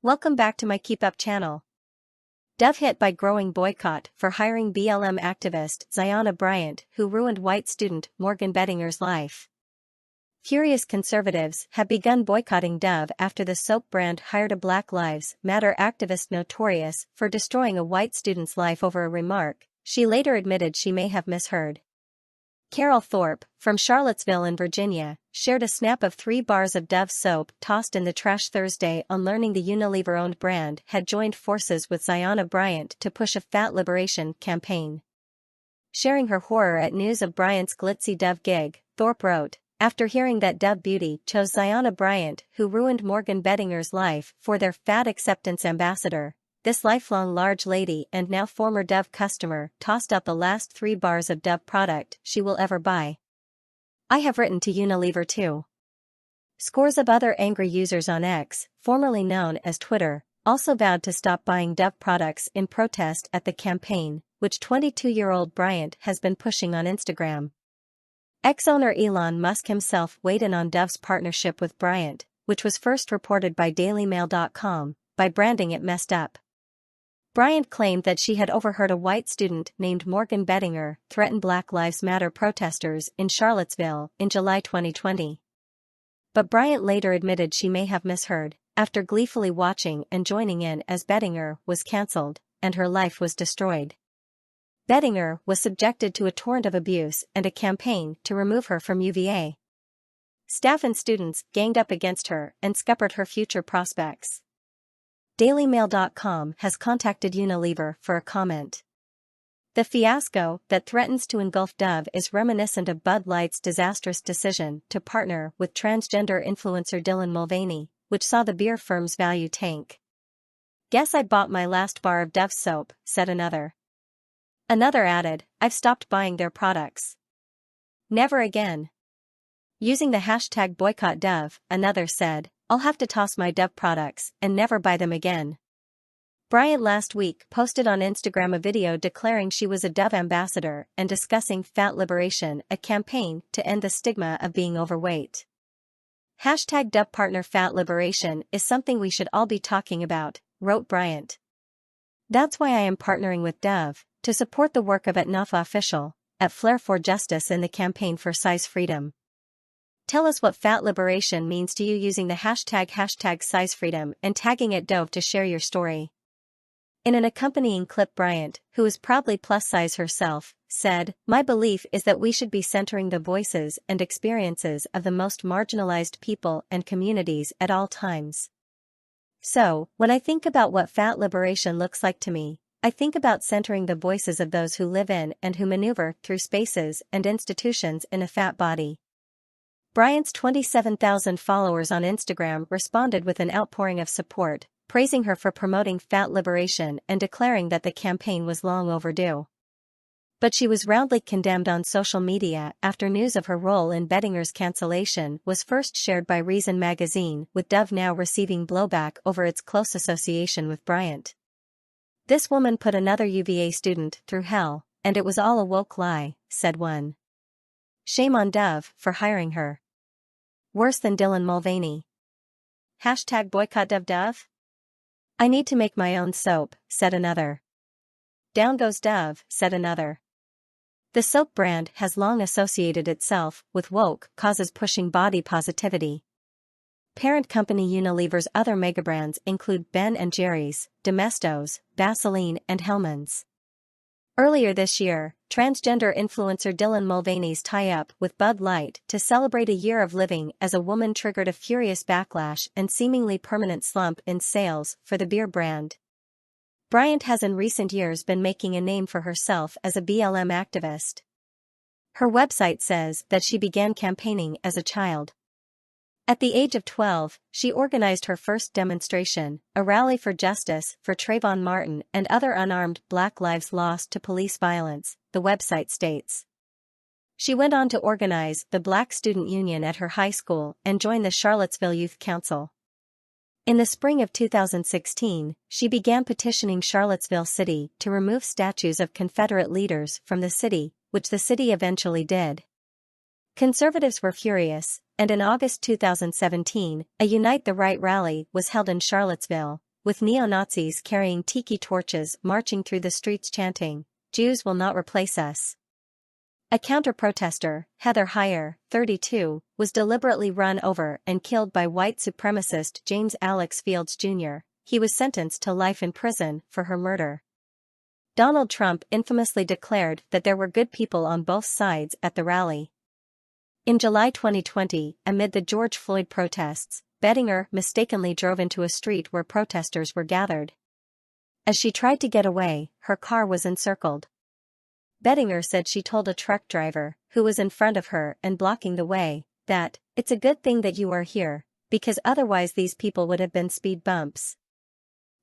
Welcome back to my KEEPUP channel. Dove hit by growing boycott for hiring BLM activist Zyahna Bryant, who ruined white student Morgan Bettinger's life. Furious conservatives have begun boycotting Dove after the soap brand hired a Black Lives Matter activist notorious for destroying a white student's life over a remark she later admitted she may have misheard. Carol Thorpe, from Charlottesville in Virginia, shared a snap of 3 bars of Dove soap tossed in the trash Thursday on learning the Unilever-owned brand had joined forces with Zyahna Bryant to push a fat liberation campaign. Sharing her horror at news of Bryant's glitzy Dove gig, Thorpe wrote, "After hearing that Dove Beauty chose Zyahna Bryant, who ruined Morgan Bettinger's life, for their fat acceptance ambassador, this lifelong large lady and now former Dove customer tossed out the last 3 bars of Dove product she will ever buy. I have written to Unilever too." Scores of other angry users on X, formerly known as Twitter, also vowed to stop buying Dove products in protest at the campaign, which 22-year-old Bryant has been pushing on Instagram. Ex-owner Elon Musk himself weighed in on Dove's partnership with Bryant, which was first reported by DailyMail.com, by branding it messed up. Bryant claimed that she had overheard a white student named Morgan Bettinger threaten Black Lives Matter protesters in Charlottesville in July 2020. But Bryant later admitted she may have misheard, after gleefully watching and joining in as Bettinger was cancelled, and her life was destroyed. Bettinger was subjected to a torrent of abuse and a campaign to remove her from UVA. Staff and students ganged up against her and scuppered her future prospects. DailyMail.com has contacted Unilever for a comment. The fiasco that threatens to engulf Dove is reminiscent of Bud Light's disastrous decision to partner with transgender influencer Dylan Mulvaney, which saw the beer firm's value tank. "Guess I bought my last bar of Dove soap," said another. Another added, "I've stopped buying their products. Never again." Using the hashtag BOYCOTT, another said, "I'll have to toss my Dove products and never buy them again." Bryant last week posted on Instagram a video declaring she was a Dove ambassador and discussing Fat Liberation, a campaign to end the stigma of being overweight. Hashtag Dove partner Fat Liberation is something we should all be talking about, wrote Bryant. "That's why I am partnering with Dove, to support the work of @NAFA official, at Flair for Justice in the campaign for size freedom. Tell us what Fat Liberation means to you using the hashtag #SizeFreedom and tagging @Dove to share your story." In an accompanying clip, Bryant, who is proudly plus-size herself, said, "My belief is that we should be centering the voices and experiences of the most marginalized people and communities at all times. So, when I think about what Fat Liberation looks like to me, I think about centering the voices of those who live in and who maneuver through spaces and institutions in a fat body." Bryant's 27,000 followers on Instagram responded with an outpouring of support, praising her for promoting Fat Liberation and declaring that the campaign was long overdue. But she was roundly condemned on social media after news of her role in Bettinger's cancellation was first shared by Reason magazine, with Dove now receiving blowback over its close association with Bryant. "This woman put another UVA student through hell, and it was all a woke lie," said one. "Shame on Dove for hiring her. Worse than Dylan Mulvaney." Hashtag boycott Dove. "I need to make my own soap," said another. "Down goes Dove," said another. The soap brand has long associated itself with woke causes pushing body positivity. Parent company Unilever's other megabrands include Ben & Jerry's, Domestos, Vaseline and Hellmann's. Earlier this year, transgender influencer Dylan Mulvaney's tie-up with Bud Light to celebrate a year of living as a woman triggered a furious backlash and seemingly permanent slump in sales for the beer brand. Bryant has in recent years been making a name for herself as a BLM activist. Her website says that she began campaigning as a child. At the age of 12, she organized her first demonstration, a rally for justice for Trayvon Martin and other unarmed Black lives lost to police violence, the website states. She went on to organize the Black Student Union at her high school and join the Charlottesville Youth Council. In the spring of 2016, she began petitioning Charlottesville City to remove statues of Confederate leaders from the city, which the city eventually did. Conservatives were furious, and in August 2017, a Unite the Right rally was held in Charlottesville, with neo-Nazis carrying tiki torches marching through the streets chanting, "Jews will not replace us." A counter-protester, Heather Heyer, 32, was deliberately run over and killed by white supremacist James Alex Fields Jr. He was sentenced to life in prison for her murder. Donald Trump infamously declared that there were good people on both sides at the rally. In July 2020, amid the George Floyd protests, Bettinger mistakenly drove into a street where protesters were gathered. As she tried to get away, her car was encircled. Bettinger said she told a truck driver, who was in front of her and blocking the way, that, "It's a good thing that you are here, because otherwise these people would have been speed bumps."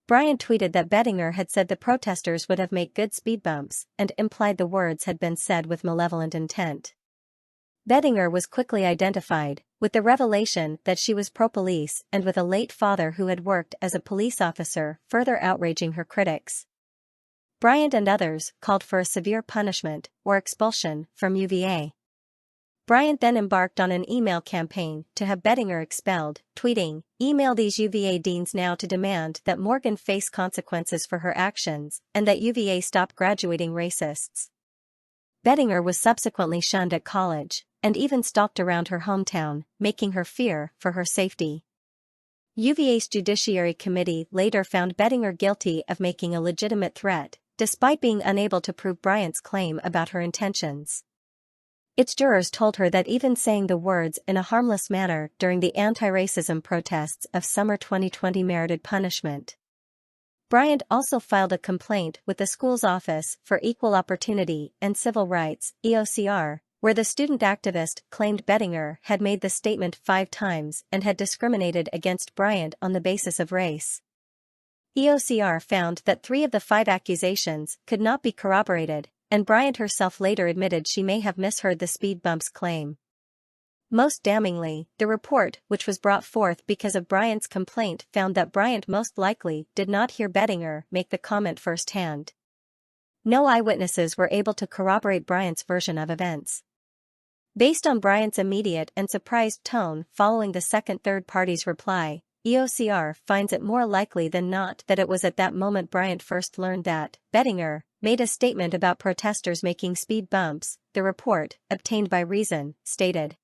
Bryant tweeted that Bettinger had said the protesters would have made good speed bumps, and implied the words had been said with malevolent intent. Bettinger was quickly identified, with the revelation that she was pro-police and with a late father who had worked as a police officer, further outraging her critics. Bryant and others called for a severe punishment, or expulsion, from UVA. Bryant then embarked on an email campaign to have Bettinger expelled, tweeting, "Email these UVA deans now to demand that Morgan face consequences for her actions, and that UVA stop graduating racists." Bettinger was subsequently shunned at college, and even stalked around her hometown, making her fear for her safety. UVA's Judiciary Committee later found Bettinger guilty of making a legitimate threat, despite being unable to prove Bryant's claim about her intentions. Its jurors told her that even saying the words in a harmless manner during the anti-racism protests of summer 2020 merited punishment. Bryant also filed a complaint with the school's Office for Equal Opportunity and Civil Rights, EOCR, where the student activist claimed Bettinger had made the statement 5 times and had discriminated against Bryant on the basis of race. EOCR found that 3 of the 5 accusations could not be corroborated, and Bryant herself later admitted she may have misheard the speed bumps claim. Most damningly, the report, which was brought forth because of Bryant's complaint, found that Bryant most likely did not hear Bettinger make the comment firsthand. No eyewitnesses were able to corroborate Bryant's version of events. Based on Bryant's immediate and surprised tone following the second third party's reply, EOCR finds it more likely than not that it was at that moment Bryant first learned that Bettinger made a statement about protesters making speed bumps, the report, obtained by Reason, stated.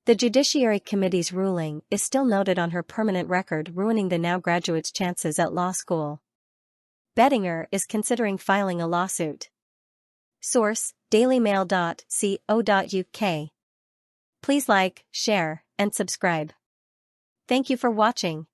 The Judiciary Committee's ruling is still noted on her permanent record, ruining the now graduate's chances at law school. Bettinger is considering filing a lawsuit. Source: dailymail.co.uk. Please like, share, and subscribe. Thank you for watching.